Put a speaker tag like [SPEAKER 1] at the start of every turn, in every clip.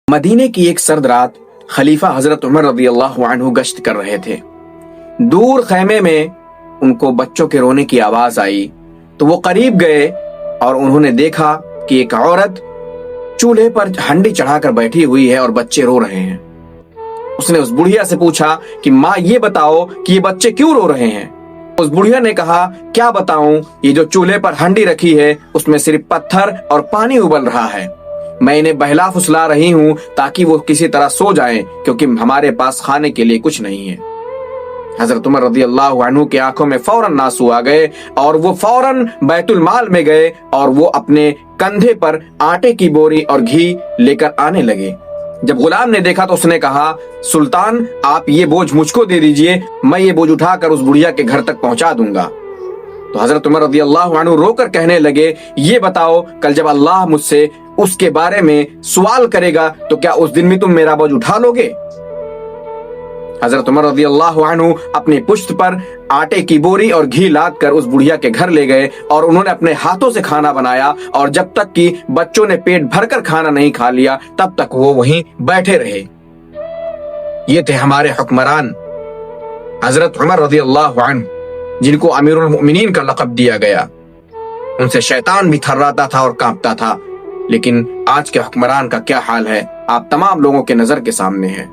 [SPEAKER 1] مدینے کی ایک سرد رات خلیفہ حضرت عمر رضی اللہ عنہ گشت کر رہے تھے۔ دور خیمے میں ان کو بچوں کے رونے کی آواز آئی تو وہ قریب گئے اور انہوں نے دیکھا کہ ایک عورت چولہے پر ہنڈی چڑھا کر بیٹھی ہوئی ہے اور بچے رو رہے ہیں۔ اس نے اس بڑھیا سے پوچھا کہ ماں یہ بتاؤ کہ یہ بچے کیوں رو رہے ہیں؟ اس بڑھیا نے کہا کیا بتاؤں، یہ جو چولہے پر ہنڈی رکھی ہے اس میں صرف پتھر اور پانی ابل رہا ہے۔ میں انہیں بہلا پھسلا رہی ہوں تاکہ وہ کسی طرح سو جائیں، کیونکہ ہمارے پاس کھانے کے لیے کچھ نہیں ہے۔ حضرت عمر رضی اللہ عنہ کی آنکھوں میں فوراً آنسو آ گئے اور وہ فوراً بیت المال میں گئے اور وہ اپنے کندھے پر آٹے کی بوری اور گھی لے کر آنے لگے۔ جب غلام نے دیکھا تو اس نے کہا سلطان آپ یہ بوجھ مجھ کو دے دیجئے، میں یہ بوجھ اٹھا کر اس بڑھیا کے گھر تک پہنچا دوں گا۔ تو حضرت عمر رضی اللہ عنہ رو کر کہنے لگے یہ بتاؤ کل جب اللہ مجھ سے اس کے بارے میں سوال کرے گا تو کیا اس دن بھی تم میرا بوجھ اٹھا لو گے؟ حضرت عمر رضی اللہ عنہ اپنی پشت پر آٹے کی بوری اور گھی لاد کر اس بڑھیا کے گھر لے گئے اور انہوں نے اپنے ہاتھوں سے کھانا بنایا، اور جب تک کہ بچوں نے پیٹ بھر کر کھانا نہیں کھا لیا تب تک وہ وہیں بیٹھے رہے۔ یہ تھے ہمارے حکمران حضرت عمر رضی اللہ عنہ، جن کو امیر المؤمنین کا لقب دیا گیا۔ ان سے شیطان بھی تھراتا تھا اور کانپتا تھا، لیکن آج کے حکمران کا کیا حال ہے آپ تمام لوگوں کے نظر کے سامنے ہے۔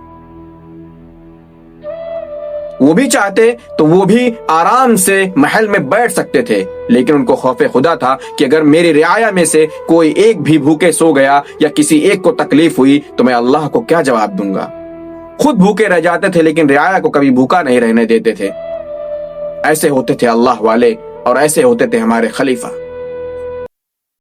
[SPEAKER 1] وہ بھی چاہتے تو وہ بھی آرام سے محل میں بیٹھ سکتے تھے، لیکن ان کو خوف خدا تھا کہ اگر میری رعایا میں سے کوئی ایک بھی بھوکے سو گیا یا کسی ایک کو تکلیف ہوئی تو میں اللہ کو کیا جواب دوں گا۔ خود بھوکے رہ جاتے تھے لیکن رعایا کو کبھی بھوکا نہیں رہنے دیتے تھے۔ ایسے ہوتے تھے اللہ والے اور ایسے ہوتے تھے ہمارے خلیفہ۔